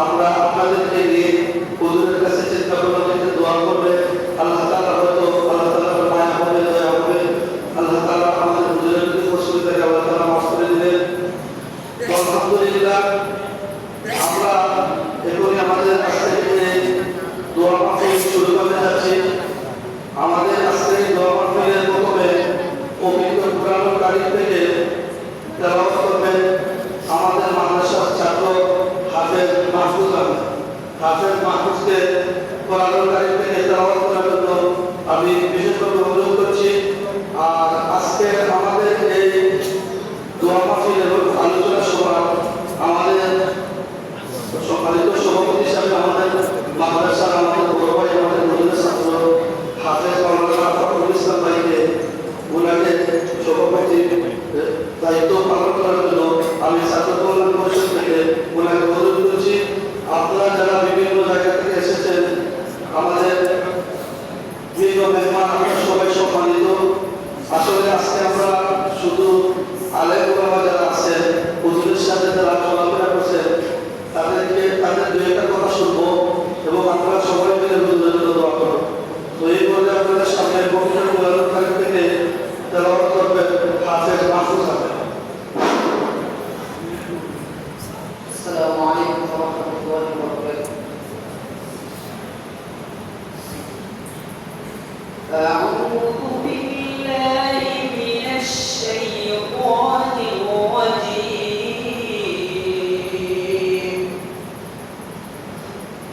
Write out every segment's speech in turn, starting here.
আমরা আপনাদেরকে নিয়ে হুজুরের কাছে চিন্তা করলাম যে দোয়া করবে, আল্লাহ তাআলা হয়তো আল্লাহ তাআলার মায়া হবে, দয়া হবে, আল্লাহ তাআলা আমাদের হুজুরের যদি অসুবিধা থাকে আল্লাহ তাআলা মাফ করে দিবেন। আলহামদুলিল্লাহ আমরা এখনই আমাদের আজকে দোয়া মাহফিল শুরু করতে যাচ্ছি। আমাদের আজকে দোয়া মাহফিলের প্রথমে পবিত্র কোরআন কারীম থেকে তেলাওয়াত করবেন আমাদের মাদ্রাসার ছাত্র হাফেজ মাহফুজ আহমেদ। হাফেজ মাহফুজকে কোরআন কারীম থেকে তেলাওয়াত করার জন্য আমি বিশেষভাবে অনুরোধ করছি। আর আজকে আমাদের এই দোয়া মাহফিল এবং আলোচনা সভা আমাদের সম্মানিত সভাপতি হিসাবে আমাদের মাদ্রাসার আমাদের বড় ভাই আমাদের মহিলা ছাত্র হাফেজ মাওলানা ফখরুল ইসলাম ভাইকে ওনাকে সভাপতির দায়িত্ব পালন করার জন্য আমি ছাত্র কল্যাণ পরিষদ থেকে ওনাকে অনুরোধ করছি। আপনারা যারা বিভিন্ন জায়গা থেকে এসেছেন, আমাদের বিভিন্ন মেহমান, আমরা সবাই সম্মানিত। আসলে আজকে আমরা শুধু আলেম ওলামা যারা আছেন, হুজুরের সাথে যারা চলাফেরা করছেন, তাদের দু একটা কথা শুনবো এবং আপনারা সবাই মিলে হুজুরের জন্য দোয়া করব। তো এই বলে আপনাদের সামনে পবিত্র কোরআন কারীম থেকে তেলাওয়াত করবেন হাফেজ মাহফুজ আহমেদ। আসসালামু আলাইকুম ওয়া রাহমাতুল্লাহি ওয়া বারাকাতুহু। আউযু বিল্লাহি মিনাশ শাইতানির রাজীম।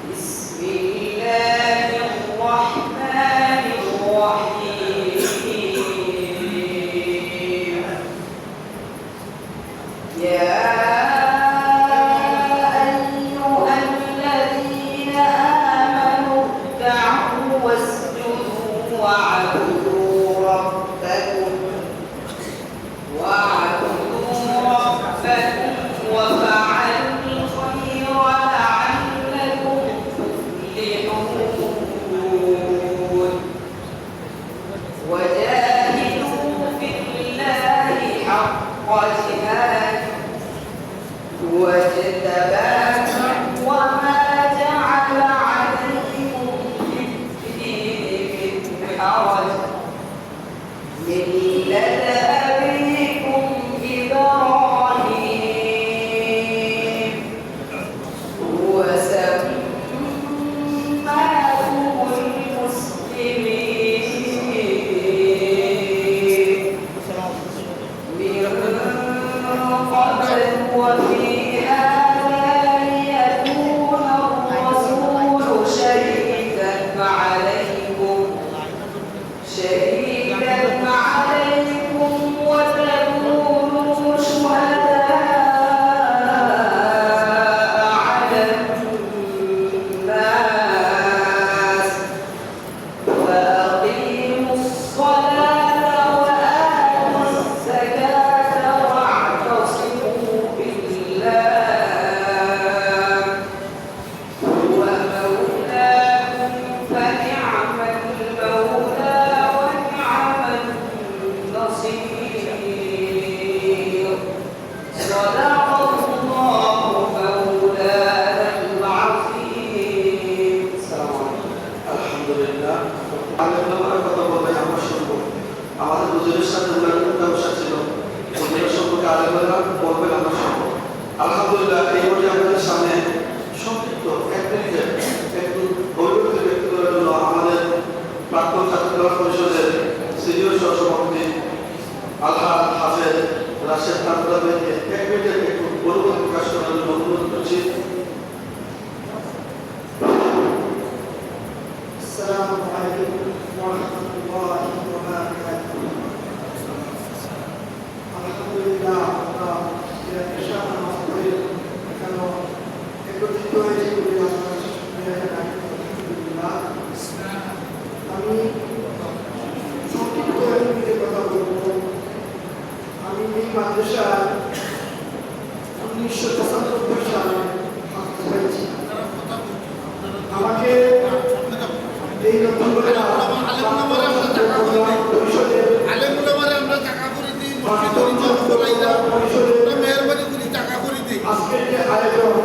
বিসমিল্লাহির রাহমানির রাহিম। ইয়া আলহামদুলিল্লাহ এই বলে আপনাদের সামনে সংক্ষিপ্ত এক মিনিটের একটু অভিব্যক্তি ব্যক্ত করার জন্য আমাদের প্রাক্তন ছাত্র কল্যাণ পরিষদের সিনিয়র সহসভাপতি আলহাজ হাফেজ রাশেদ তালুকদারকে এক মিনিটের একটু অনুভূতি প্রকাশ করার জন্য অনুরোধ করছি। আসসালামু আলাইকুম ওয়া রাহমাতুল্লাহি ওয়া বারাকাতুহু। আলহামদুলিল্লাহ আমি সংক্ষিপ্ত কথা বলব। আমি এই মাদ্রাসায় 1975 সালে ভর্তি হয়েছি। আমাকে এই নতুন করে আজকের যে আয়োজন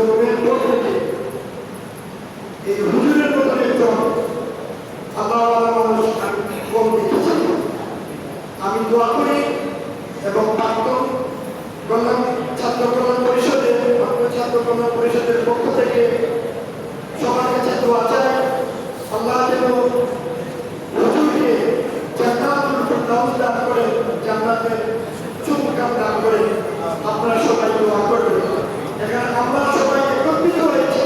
জন্মের পর থেকে এই হুজুরের মতন একজন আল্লাহ মানুষ আমি কম দেখেছি। আমি দোয়া করি এবং প্রাক্তন ছাত্র কল্যাণ পরিষদের পক্ষ থেকে সবার কাছে দোয়া চাই, আল্লাহ যেন হুজুরকে জান্নাতুল ফিরদাউস দান করে, জান্নাতের চুমকাম দান করে। আপনারা সবাই দোয়া করবেন। এখানে আমরা সবাই একত্রিত হয়েছি,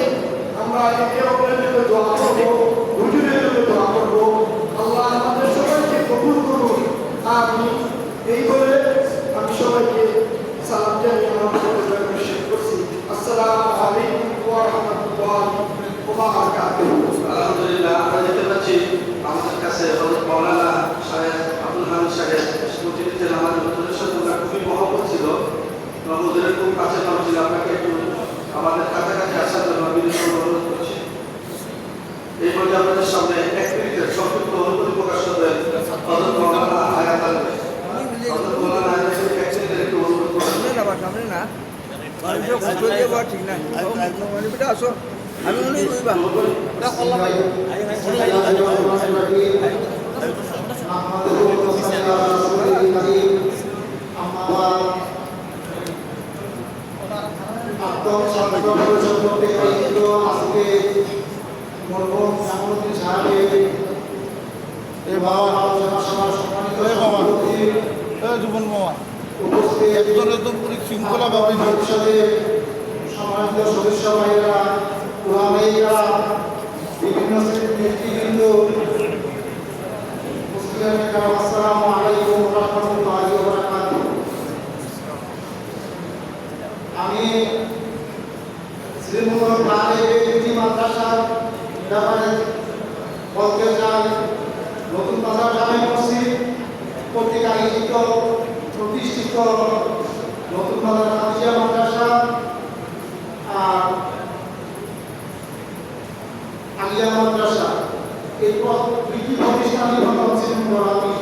আমরা একে অপরের জন্য দোয়া করবো, হুজুরের জন্য দোয়া করবো। আল্লাহ আমাদের সবাইকে কবুল করুন। আমি এই বলে আমি সবাইকে সালাম জানিয়ে আমার বক্তব্য শেষ করছি। আসসালামু আলাইকুম ওয়া রাহমাতুল্লাহি ওয়া বারাকাতুহু। আলহামদুলিল্লাহ, আমরা দেখতে পাচ্ছি আমাদের কাছে হযরত মাওলানা শাহেখ আব্দুল হামিদ সাহেব মুজিবুদ্দিন আমাদের হুজুরের সাথে ওনার খুবই মহব্বত ছিল এবং হুজুরের খুব কাছে নাম ছিল। আপনাকে একটু আমাদের কাছাকাছি আসার জন্য বিনীত অনুরোধ করছি। এই পর্যায়ে আপনাদের সামনে এক মিনিটের সংক্ষিপ্ত অনুভূতি প্রকাশ করবেন হযরত মাওলানা হায়াত আলী। হযরত মাওলানা হায়াত আলী এক মিনিটের একটু অনুরোধ করবেন। সামনে না ঠিক না আসো আমি মনে করিবা শৃঙ্খলাভাবে সম্মানিত সদস্য ভাইয়েরা, ওলামাইরা, বিভিন্ন নেতৃবৃন্দ, আসসালামু আলাইকুম ওয়া রাহমাতুল্লাহি ওয়া বারাকাতুহু। আমি শ্রীমুল প্রাণী মাদ্রাসার ব্যাপারে বলতে চাই। নতুন বাজার জামে মসজিদ কর্তৃক আয়োজিত প্রতিষ্ঠিত নতুন বাজার হাফিজা মাদ্রাসা আর আলিয়া মাদ্রাসা, এই দুইটি প্রতিষ্ঠানই হচ্ছে আমি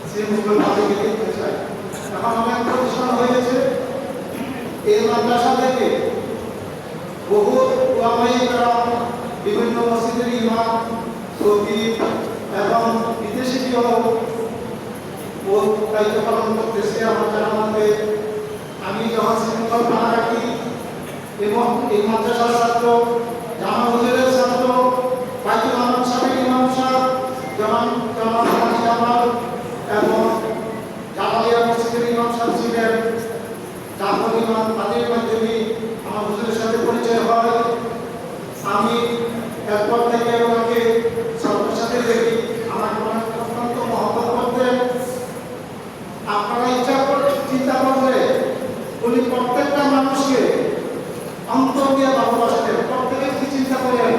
শ্রীমুল প্রাণীকে দেখতে চাই। এখন অনেক প্রতিষ্ঠান হয়েছে। এই মাদ্রাসা থেকে বহু ওলামাইরা, বিভিন্ন মসজিদের ইমাম, খতিব এবং বিদেশিও দায়িত্ব পালন করতেছে। আমার জানা মতে আমি যখন শৃঙ্খল পাড়া রাখি এবং এই মাদ্রাসার ছাত্র, জামা হুজুরের ছাত্র, বাইতুল আহমদ সাহেব ইমাম সাহেব, জামাল এবং জামালিয়া মসজিদের ইমাম সাহেব ছিলেন, জাফর ইমাম, তাদের মাধ্যমে আমার হুজুরের সাথে পরিচয় হয়। আমি এরপর থেকে ওনাকে ছাত্রের সাথে দেখি, আমাকে অত্যন্ত মহব্বত করতেন। আপনারা চিন্তা করলে উনি প্রত্যেকটা মানুষকে অন্তর দিয়ে ভালোবাসতেন। প্রত্যেকে কি চিন্তা করেন,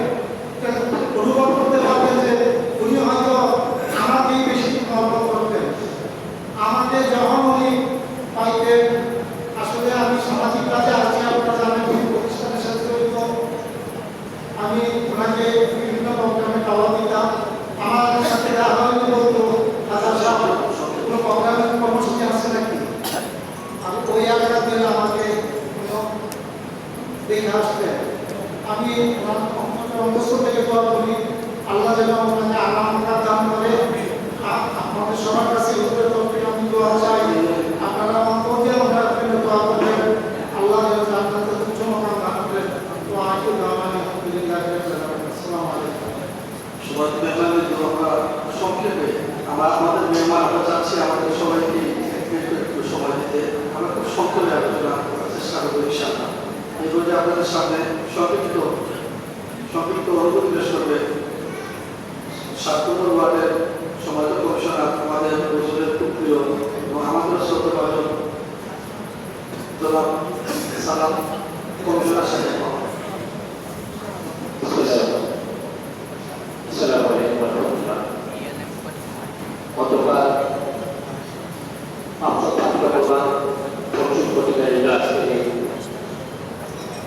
অনুভব করতে পারবেন যে উনি হয়তো আমাকেই বেশি মহব্বত করতেন। আমাকে যখন উনি পাইতেন, আসলে আমি সামাজিক কাজে আছি, আপনারা জানেন প্রতিষ্ঠানের সাথে জড়িত। আমি ওনাকে বিভিন্ন প্রোগ্রামে দাওয়াত দিতাম। আমার সাথে দেখা হয়নি বলতো, হাজার সাহেব কোনো প্রোগ্রামের কর্মসূচি আছে নাকি? আমি ওই এলাকাতে আমাকে দেখে আসতেন। আমি অন্তস্থ থেকে দোয়া করি, আল্লাহ যেন ওনাকে আল্লাহ দান করে। আপনাদের সবার কাছে উত্তর তরফে আমি দোয়া চাই, আপনারা অন্তর দিয়ে ওনার জন্য দোয়া করবেন। আল্লাহ যেন জান্নাতের উচ্চ মাকাম দান করেন। তো আজকে দাওয়ানি আলহামদুলিল্লাহ। আসসালামু আলাইকুম। সমাজ মেহমানের জন্য আমরা সংক্ষেপে আমাদের মেহমান আমরা চাচ্ছি আমাদের সবাইকে একটু সময় দিতে। আমরা খুব সংক্ষেপে আলোচনা করার চেষ্টা করবো ইনশাআল্লাহ। এই বলে আপনাদের সামনে সংক্ষিপ্ত অনুভূতি পেশ করবে ৭ নম্বর ওয়ার্ডের সমাজ কমিশনার, আমাদের হুজুরের খুব প্রিয় এবং আমাদের শ্রদ্ধাভাজন জনাব সালাম কমিশনার সাহেব। আসসালামু আলাইকুম ওয়া রাহমাতুল্লাহ। গতকাল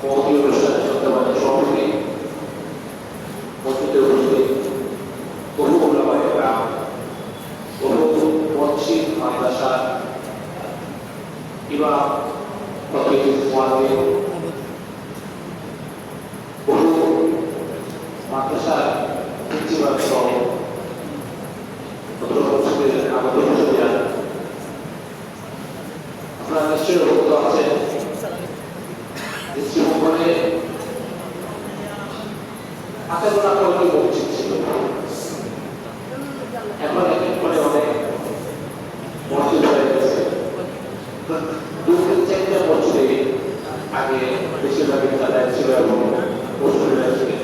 মহোদয় অনুষ্ঠানের সন্ধ্যাবাদী সভাপতি, মসজিদে উপস্থিত বহু ওলামায়ে কেরাম, বহু মসজিদ মাদ্রাসা ইমাম, খতিব, মুয়াজ্জিন মাদ্রাসার প্রিন্সিপাল সহ আগত মুসলিয়ান, আপনারা নিশ্চয়ই অবগত আছেন শ্রীমঙ্গলে হাতে গোনা কয়েকটি মসজিদ ছিল। এখন এক এক করে অনেক মসজিদ হয়ে গেছে। 2-4টা মসজিদে আগে বেশিরভাগই যাতায়াত ছিল এবং মুসলিমরা ছিলেন।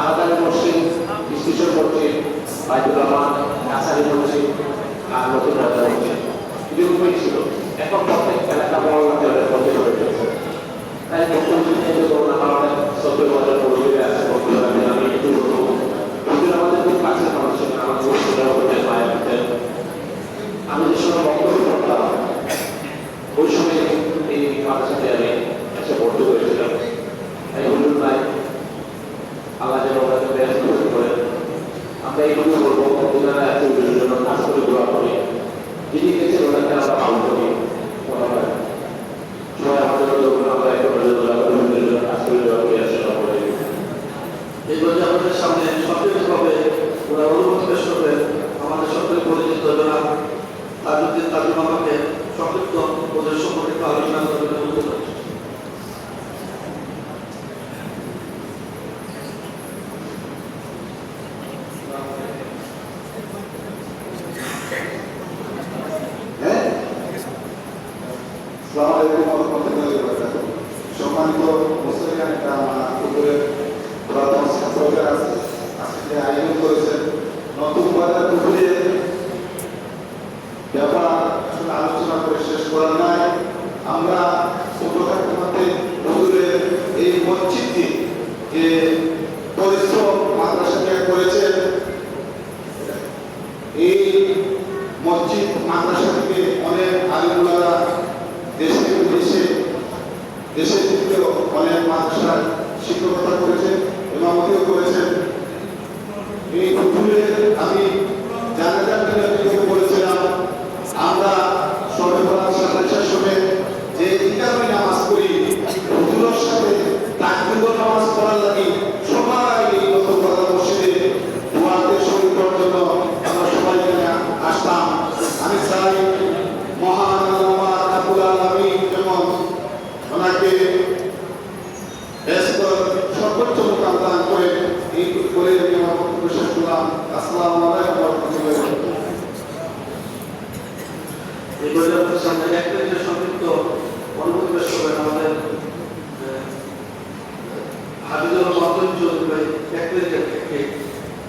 আলাদা মসজিদ, স্টেশন মসজিদ, বাইতুল রহমান, আসারি মসজিদ আর নতুন রাজা মসজিদ এগুলোই ছিল। এখন প্রত্যেক এলাকা মহল্লাতে মসজিদ হয়ে গেছে। তাই করোনা সত্তর বছর পরিবেশে আছে আমি একটু বলবো আমাদের খুব কাছের মানুষ, আমাদের মায়ের আমি যে সময় বক্তব্য করতাম ওই সময় এই মাদ্রাসাতে আমি এসে ভর্তি করেছিলাম। তাই হুজুর নাই, আল্লাহ যেন ওনাকে ব্যস্ত করেন। আমরা এইটুকু বলবো ওনারা এত হুজুরের জন্য কাজ করে দোয়া করি, যিনি গেছেন ওনাকে আমরা ভালো করি। সবাই আমাদের আমরা একটা কাজ করে দোয়া করি আসলে এই বলে আমাদের সামনে সক্রিয়ভাবে ওরা অনুমতি পেশ করবেন আমাদের সকলে পরিচিত জনাব তাজউদ্দিন তাজুল আমাকে সংক্ষিপ্ত ওদের সম্পর্কিত আলোচনা করতে বলতে পারছি। সম্মানিত মুসলিম পুকুরের প্রথম ছাত্রদের আজকে আয়োজন করেছেন নতুন বাজার পুকুরে ব্যাপার আসলে আলোচনা করে শেষ করার নাই। আমরা ছোটখাটো মধ্যে পুকুরের এই মসজিদটি যে পরিশ্রম মাদ্রাসাকে করেছেন, এই মসজিদ মাদ্রাসা থেকে অনেক আলিমুলারা দেশে বিদেশে দেশের দিকেও অনেক মাদ্রাসার শিক্ষকতা করেছেন, ইমামতিও করেছেন। এই পুকুরে আমি জানাজার দিনে বলেছিলাম আমরা সবে বলার সাথে সময় যে ইকামে নামাজ পড়ি হুজুরের সাথে তাকবীর নামাজ পড়ার লাগি সবাই এই নতুনপাড়া মসজিদে দোয়াতে শরীক করার জন্য আমরা সবাই এখানে আসতাম। আমি চাই মহান আল্লাহ রাব্বুল আলামিন যেমন ওনাকে ব্যস্ত সর্বোচ্চ মুকাম দান করে এই করে আমি আমার বক্তব্য শেষ করলাম। আসসালামু আলাইকুম ওয়া রাহমাতুল্লাহি ওয়া বারাকাতুহু। এই বলে আমাদের সামনে এক মিনিটের সংক্ষিপ্ত অনুমতি পেশ করবেন আমাদের হাবিবুর রহমান চৌধুরী ভাই। এক মিনিটের থেকে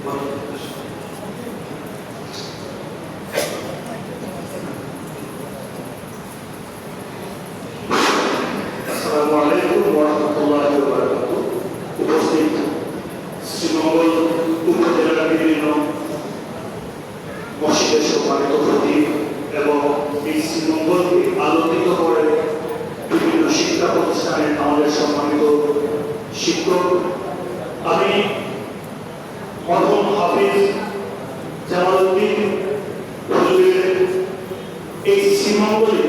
অনুমতি পেশ করবেন। আসসালামু আলাইকুম ওয়া রাহমাতুল্লাহি ওয়া বারাকাতুহু। উপস্থিত শ্রীমঙ্গল উপজেলার বিভিন্ন মসজিদের সম্মানিত খতিব এবং এই শ্রীমঙ্গলকে আলোকিত করে বিভিন্ন শিক্ষা প্রতিষ্ঠানের আমাদের সম্মানিত শিক্ষক, আমি মরহুম হাফিজ জামালউদ্দিন হুজুরের এই শ্রীমঙ্গলে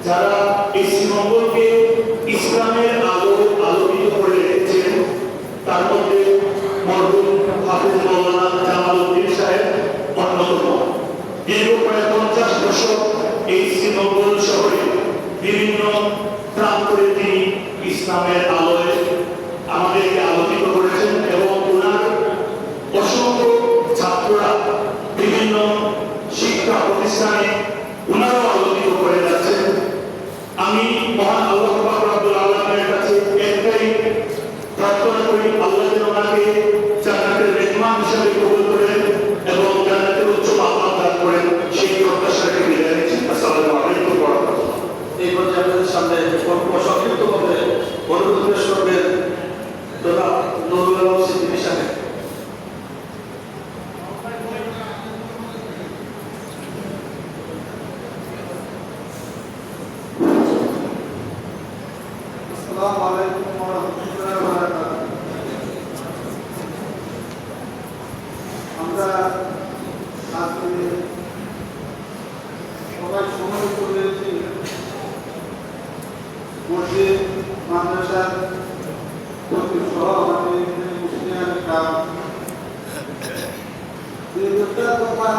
যারা এই শ্রীমঙ্গলকে ইসলামের আলো আলোকিত করে রেখেছেন তার মধ্যে মরহুম হাফিজ মাওলানা জামালউদ্দিন সাহেব অন্যতম। দীর্ঘ প্রায় 50 বছর এই শ্রীমঙ্গল শহরে বিভিন্ন প্রান্তরে তিনি ইসলামের আলোয় আমাদেরকে আলোকিত করেছেন এবং ওনার অসংখ্য ছাত্ররা বিভিন্ন শিক্ষা প্রতিষ্ঠানে ওনারাও আলোকিত করে যাচ্ছেন। আমি মহান আল্লাহ পাক রব্বুল আলামিনের কাছে একটাই প্রার্থনা করি, আল্লাহ যেন ওনাকে জান্নাতের মেহমান হিসেবে কবুল করেন এবং জান্নাতের উচ্চ মাকাম দান করেন, সেই প্রত্যাশাকে বিদায় নিচ্ছি। আসসালামু আলাইকুম ওয়া রাহমাতুল্লাহ। এই পর্যায়ে আপনাদের সামনে সংক্ষিপ্তভাবে অনুমতি পেশ করবেন জনাব নুরুল আলম সিদ্দিকী সাহেব। আসসালামু আলাইকুম ওয়া রাহমাতুল্লাহি ওয়া বারাকাতুহু। আমরা আজকে সবাই সময় করেছি মসজিদ মাদ্রাসার প্রতি সহ ওইটার কথা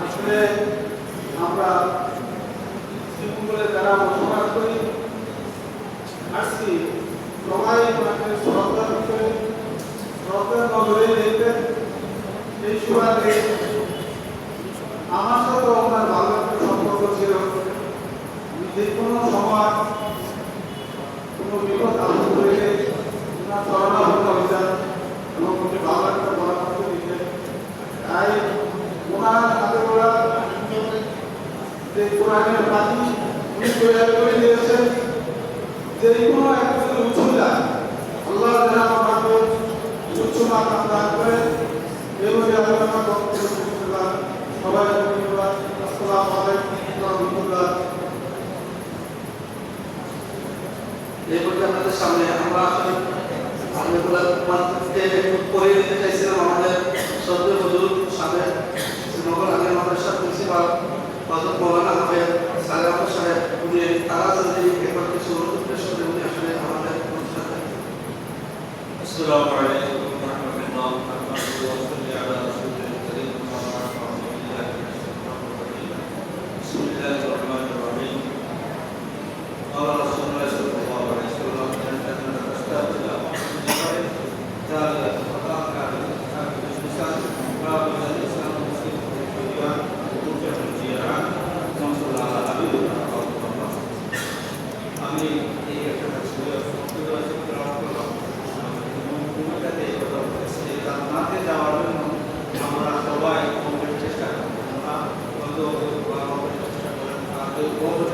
আসলে আমরা শ্রীমঙ্গলে যারা বসবাস করি আসছি সবাই ওনাকে শ্রদ্ধা করে শ্রদ্ধার নজরে দেখবেন। এই সুবাদে আমার সাথে ওনার ভালো একটা সম্পর্ক ছিল। যে কোনো সময় কোনো বিপদ আপদ হইলে ওনার শরণাগত হইতেন এবং উনি ভালো একটা পরামর্শ দিতেন। তাই ওনার হাতে ওরা যে কোরআনের বাণী উনি তৈরি করে দিয়েছেন। যে কোনো একটা উচ্চতা আল্লাহ যেন আমাকে উচ্চ মাত্রা দান করেন। এভাবে আলোচনা করতে সবাই ধন্যবাদ। আসসালামু আলাইকুম ওয়া রাহমাতুল্লাহ। এই বলতে আপনাদের সামনে আমরা আলহামদুলিল্লাহ করে দিতে চাইছিলাম আমাদের সদ্য হুজুর সাহেব শ্রীনগর আলী মাদ্রাসা প্রিন্সিপাল হযরত মাওলানা হাফেজ সালেহ আহমদ সাহেব উনি তারা যদি একবার কিছু অনুরোধ পেশ করে উনি আসলে আমাদের অনুষ্ঠানে। আসসালামু আলাইকুম ওয়া রাহমাতুল্লাহি ওয়া বারাকাতুহু। আলা রাসূলিল কারীম ওয়া আলা আলিহি বিসমিল্লাহির রহমানির রহিম। আল্লাহ রাসূলুল্লাহ সাল্লাল্লাহু আলাইহি ওয়াসাল্লাম জান্নাতুল মুস্তাফিলা জাবারে তাআলা ফাতাকা বিসমিসান রাব্বুল ইসলাম মুসলিম ওয়া তুজাহুল জিয়ারান সাল্লাল্লাহু আলাইহি ওয়া সাল্লাম। আমি এই একটা সুযোগ করলাম জান্নাতে যাওয়ার জন্য আমরা সবাই চেষ্টা করি।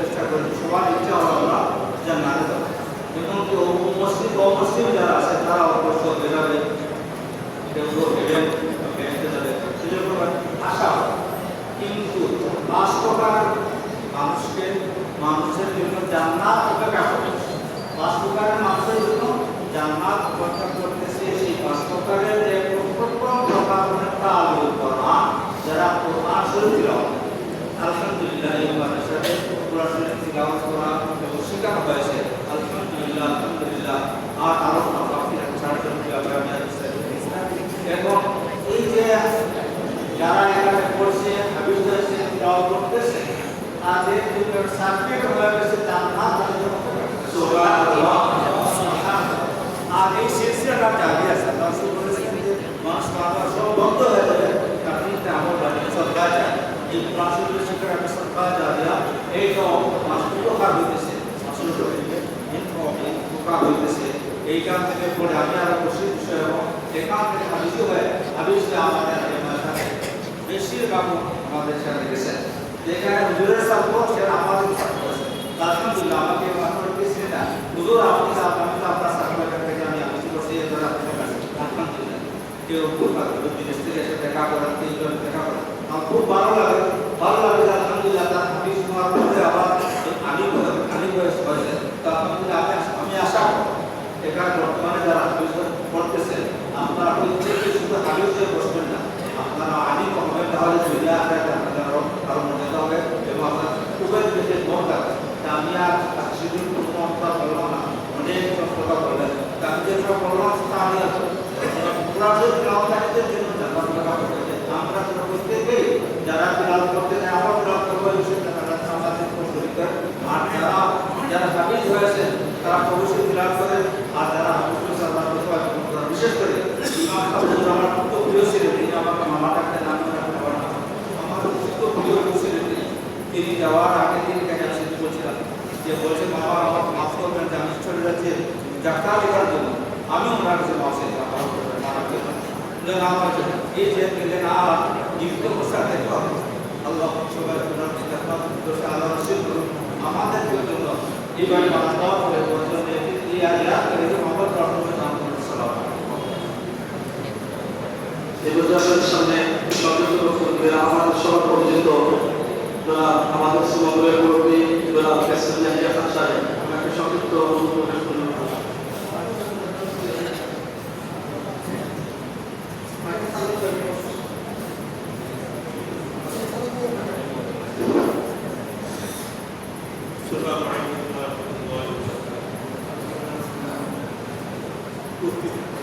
চেষ্টা করি সবার ইচ্ছা হলো আমরা জান্নাতে যাব। এবং মুসলিম যারা আছে তারা অবশ্য বেরাবে কেউ হেভেন বেহেশতে যাবে সেজন্য আশা। কিন্তু 5 প্রকার মানুষের জন্য জান্নাত অপেক্ষা করে। 5 প্রকারের মানুষের জন্য জান্নাত অপেক্ষা করতেছে। সেই 5 প্রকারের প্রথম প্রকার হলো তাআলিম কোরআন, যারা কোরআন শরীফ তিলাওয়াত। আলহামদুলিল্লাহ এই মাদ্রাসাতে কোরআন শরীফ তিলাওয়াত করা এবং শেখানো হয়েছে। আলহামদুলিল্লাহ আলহামদুলিল্লাহ। আর আরো বাকি এখন এই যে যারা এখানে পড়ছে হাফেজ হয়েছে তিলাওয়াত করতেছে তাদের জন্য সার্টিফিকেট হয়ে গেছে জান্নাত। সুবহানাল্লাহ। আর এই সিলসিলাটা জারি আছে। আল্লাহ বলেছেন যে মানুষ বারবার সব বন্ধ হয়ে যাবে আপনি আমল বানিয়ে সদকা যায়। এই কোরআন শরীফের শিক্ষার একটা সদকা জারিয়া এই তো মানুষ উপকার হইতেছে। আসলে উপকার হইতেছে। এইখান থেকে পড়ে আমি আরো খুশি বিষয় এবং এখান থেকে হাদিস হয়ে হাদিসে আমাদের বেশিরভাগ আমাদের সাথে গেছে। যেখানে হুজুরের সাথে সে আমাদের সাথে করেছে। আলহামদুলিল্লাহ আমাকে আপনার কিছু না হুজুর আপনি আপনার সাথে থেকে আমি কিছু করছি এর দ্বারা আলহামদুলিল্লাহ। কেউ বিদেশ থেকে এসে দেখা করেন, তিনজন দেখা করেন, আমার খুব ভালো লাগে যে আলহামদুলিল্লাহ তার হাদিস শোনার পরে আবার আলী বয়স হয়েছে। তো আলহামদুলিল্লাহ আমি আশা করি এখানে বর্তমানে যারা হাদিস পড়তেছেন আপনারা প্রত্যেকে শুধু হাদিস দিয়ে বসবেন না, আপনারা আলী হবেন। তাহলে দুনিয়া আপনাদের আরো মনে হবে এবং আপনার খুবই বেশি মন থাকে। আমি আর সেদিন কোনো কথা বললাম না, অনেক কথা বললেন। আমি যেটা বললাম সেটা আমি আমরা প্রত্যেকেই যারা তিলাওয়াত করতে চায় আমরা তিলাওয়াত করবো। আর যারা হাফেজ হয়েছেন তারা অবশ্যই তিলাওয়াত করেন। আর যারা বিশেষ করে ইমাম সাহেব আমার খুব প্রিয় ছিলেন। তিনি আমাকে মামা ডাকতেন, নাম ডাকতে পারেন না। আমার খুব প্রিয় ছিলেন তিনি যাওয়ার আগে তিনি দেখা বলছিলাম যে বলছেন বাবা আমার মাফ করবেন যে আমি চলে যাচ্ছি যাত্রা লেখার জন্য। আমি ওনার কাছে মাফ চাই আমার জন্য এই যে গেলেন আর জীবিত অবস্থায় দেখতে হবে। আল্লাহ সবাই আল্লাহ রসিদ করুন আমাদের জন্য এইভাবে বানানো করে সামনে আমাদের সবার পরিচিত আমাদের শ্রীমঙ্গলের মুরব্বী আমাকে সংক্ষিপ্ত Assalamu alaikum warahmatullahi wabarakatuh.